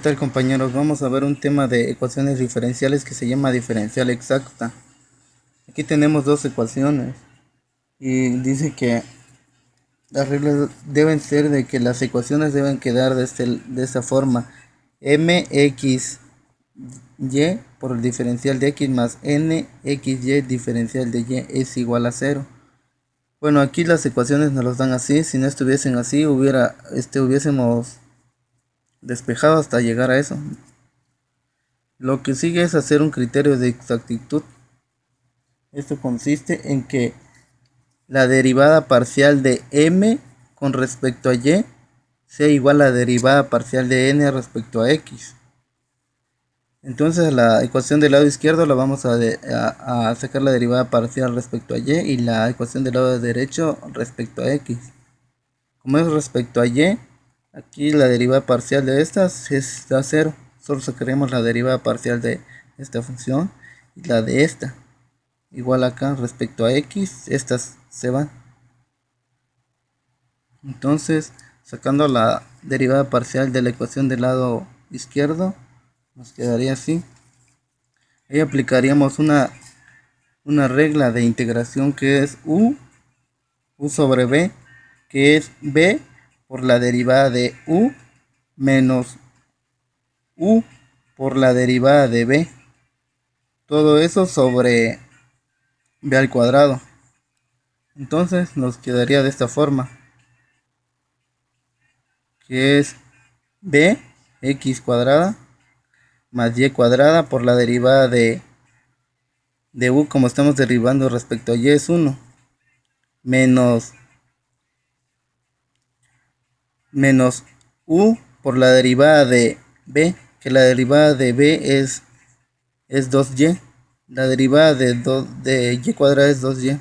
¿Qué tal, compañeros? Vamos a ver un tema de ecuaciones diferenciales que se llama diferencial exacta. Aquí tenemos dos ecuaciones y dice que las reglas deben ser de que las ecuaciones deben quedar de esta forma: mxy por el diferencial de x más nxy diferencial de y es igual a 0. Bueno, aquí las ecuaciones nos las dan así. Si no estuviesen así, hubiésemos despejado hasta llegar a eso. Lo que sigue es hacer un criterio de exactitud. Esto consiste en que la derivada parcial de m con respecto a y sea igual a la derivada parcial de n respecto a x. Entonces la ecuación del lado izquierdo la vamos a sacar la derivada parcial respecto a y la ecuación del lado derecho respecto a x. Como es respecto a y, aquí la derivada parcial de estas es a 0. Solo sacaremos la derivada parcial de esta función y la de esta. Igual acá respecto a x, estas se van. Entonces, sacando la derivada parcial de la ecuación del lado izquierdo, nos quedaría así. Ahí aplicaríamos una regla de integración que es u sobre b, que es b por la derivada de u menos u por la derivada de b. Todo eso sobre b al cuadrado. Entonces nos quedaría de esta forma, que es b x cuadrada más y cuadrada por la derivada de u, como estamos derivando respecto a y, es 1, menos u por la derivada de b, que la derivada de b es 2y. La derivada de y cuadrada es 2y.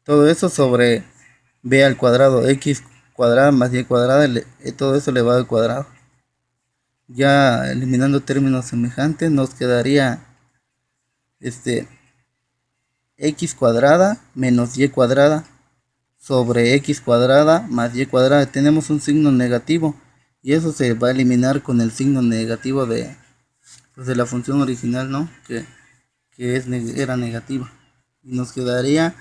Todo eso sobre b al cuadrado, x cuadrada más y cuadrada, todo eso elevado al cuadrado. Ya eliminando términos semejantes, nos quedaría x cuadrada menos y cuadrada sobre x cuadrada más y cuadrada. Tenemos un signo negativo y eso se va a eliminar con el signo negativo de la función original, ¿no? que era negativa, y nos quedaría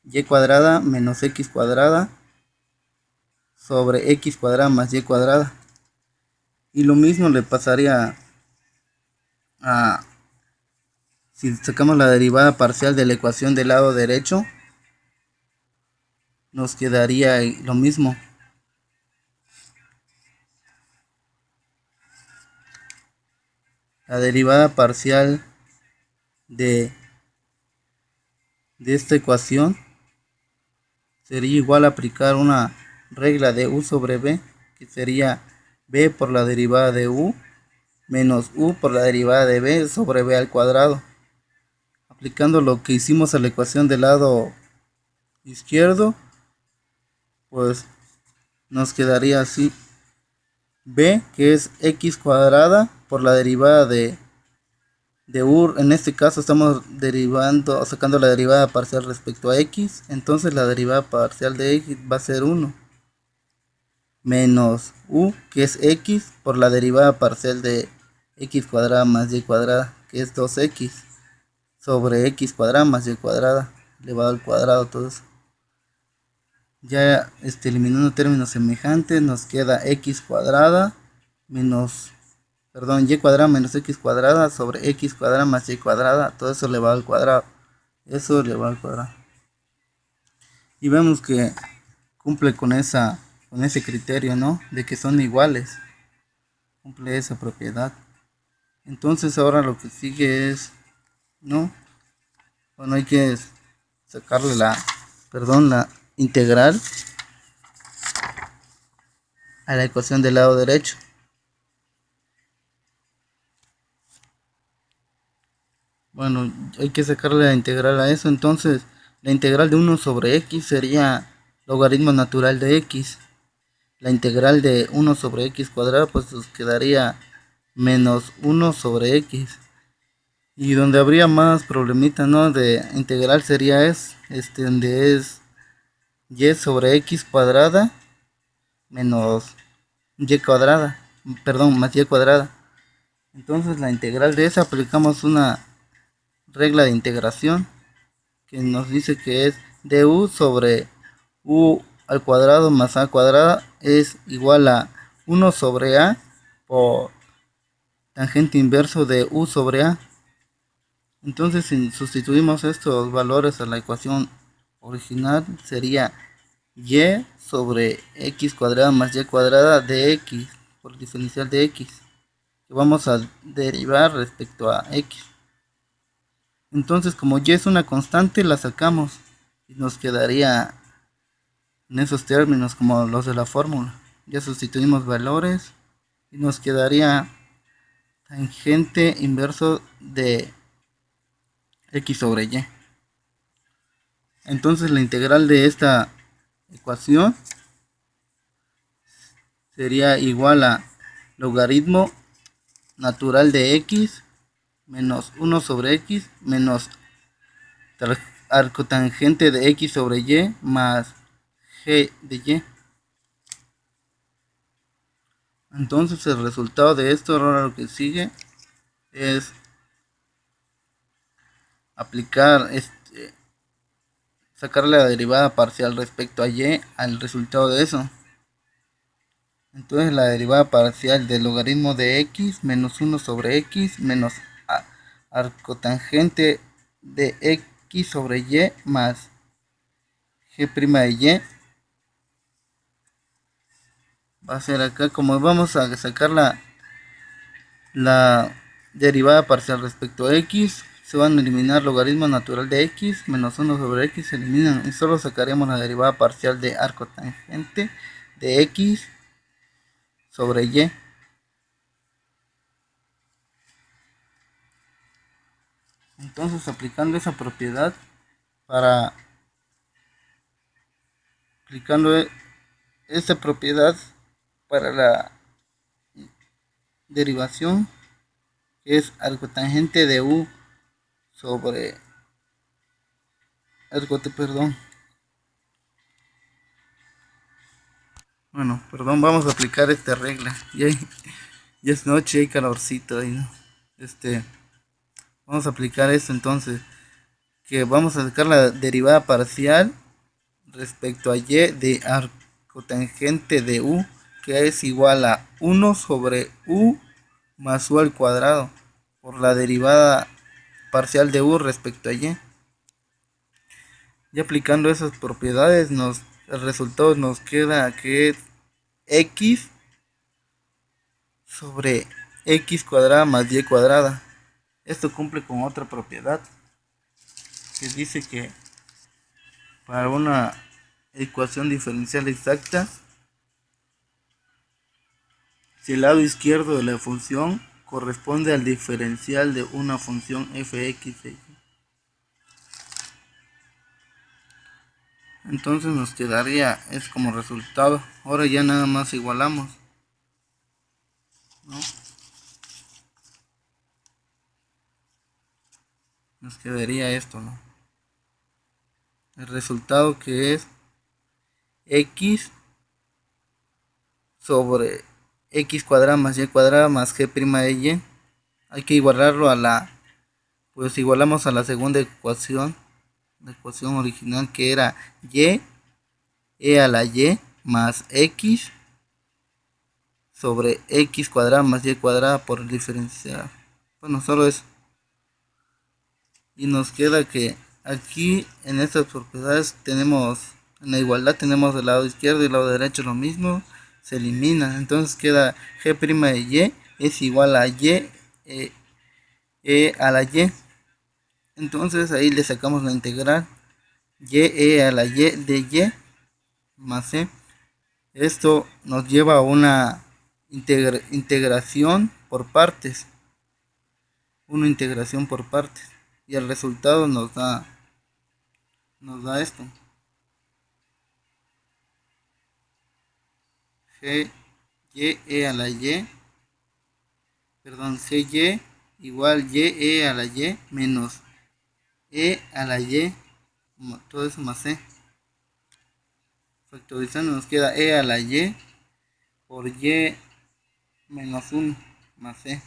y cuadrada menos x cuadrada sobre x cuadrada más y cuadrada. Y lo mismo le pasaría a si sacamos la derivada parcial de la ecuación del lado derecho, nos quedaría lo mismo. La derivada parcial de esta ecuación sería igual a aplicar una regla de u sobre b, que sería b por la derivada de u menos u por la derivada de b sobre b al cuadrado. Aplicando lo que hicimos a la ecuación del lado izquierdo, pues nos quedaría así: b, que es x cuadrada por la derivada de u. En este caso estamos sacando la derivada parcial respecto a x, entonces la derivada parcial de x va a ser 1, menos u, que es x por la derivada parcial de x cuadrada más y cuadrada, que es 2x sobre x cuadrada más y cuadrada elevado al cuadrado. Todo eso ya eliminando términos semejantes, nos queda x cuadrada menos y cuadrada menos x cuadrada sobre x cuadrada más y cuadrada, todo eso elevado al cuadrado, eso elevado al cuadrado. Y vemos que cumple con ese criterio, ¿no? De que son iguales, cumple esa propiedad. Entonces ahora lo que sigue es, ¿no? Bueno, hay que sacarle la integral a la ecuación del lado derecho. Bueno, hay que sacarle la integral a eso. Entonces la integral de 1 sobre x sería logaritmo natural de x. La integral de 1 sobre x cuadrado, pues nos quedaría menos 1 sobre x. Y donde habría más problemita, ¿no?, de integral sería donde es y sobre x cuadrada menos y cuadrada, perdón, más y cuadrada. Entonces la integral de esa aplicamos una regla de integración que nos dice que es du sobre u al cuadrado más a cuadrada es igual a 1 sobre a por tangente inverso de u sobre a. Entonces si sustituimos estos valores a la ecuación original sería y sobre x cuadrada más y cuadrada de x por el diferencial de x que vamos a derivar respecto a x. Entonces como y es una constante la sacamos y nos quedaría en esos términos como los de la fórmula. Ya sustituimos valores y nos quedaría tangente inverso de x sobre y. Entonces la integral de esta ecuación sería igual a logaritmo natural de x menos 1 sobre x menos arcotangente de x sobre y más g de y. Entonces el resultado de esto, ahora lo que sigue es aplicar sacar la derivada parcial respecto a y al resultado de eso. Entonces la derivada parcial del logaritmo de x menos 1 sobre x menos arcotangente de x sobre y más g' de y va a ser acá, como vamos a sacar la derivada parcial respecto a x, se van a eliminar logaritmo natural de x menos 1 sobre x, se eliminan y solo sacaremos la derivada parcial de arcotangente de x sobre y. Entonces aplicando esa propiedad para aplicando esta propiedad para la derivación que es arcotangente de u sobre perdón. Bueno, perdón, vamos a aplicar esta regla. Ya es noche, hay calorcito ahí, ¿no? Vamos a aplicar esto entonces, que vamos a sacar la derivada parcial respecto a y de arcotangente de u, que es igual a 1 sobre u más u al cuadrado por la derivada parcial de u respecto a y. Y aplicando esas propiedades el resultado nos queda que es x sobre x cuadrada más y cuadrada. Esto cumple con otra propiedad que dice que para una ecuación diferencial exacta, si el lado izquierdo de la función corresponde al diferencial de una función fx de y, entonces nos quedaría es como resultado. Ahora ya nada más igualamos, ¿no? Nos quedaría esto, ¿no? El resultado que es x sobre x cuadrada más y cuadrada más g' de y. Hay que igualarlo a pues igualamos a la segunda ecuación, la ecuación original que era y e a la y más x sobre x cuadrada más y cuadrada por el diferencial. Bueno, solo eso. Y nos queda que aquí en estas propiedades tenemos, en la igualdad tenemos el lado izquierdo y el lado derecho lo mismo, se elimina. Entonces queda g' de y es igual a y a la y. Entonces ahí le sacamos la integral y a la y de y más c. Esto nos lleva a una integración por partes. Una integración por partes. Y el resultado nos da esto. G y a la y. Perdón, cy igual y a la y menos a la y. Todo eso más c. Factorizando nos queda a la y por y menos 1 más c.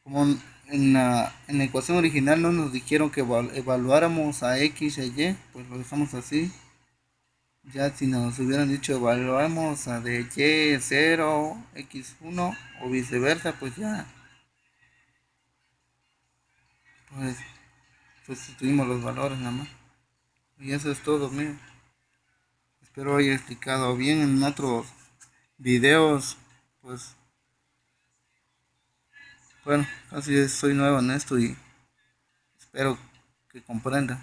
Como en la ecuación original no nos dijeron que evaluáramos a x y a y, pues lo dejamos así. Ya si nos hubieran dicho evaluamos a de y 0, x1 o viceversa, pues ya pues sustituimos los valores nada más. Y eso es todo, mío. Espero haya explicado bien en otros videos. Pues bueno, casi soy nuevo en esto y espero que comprenda.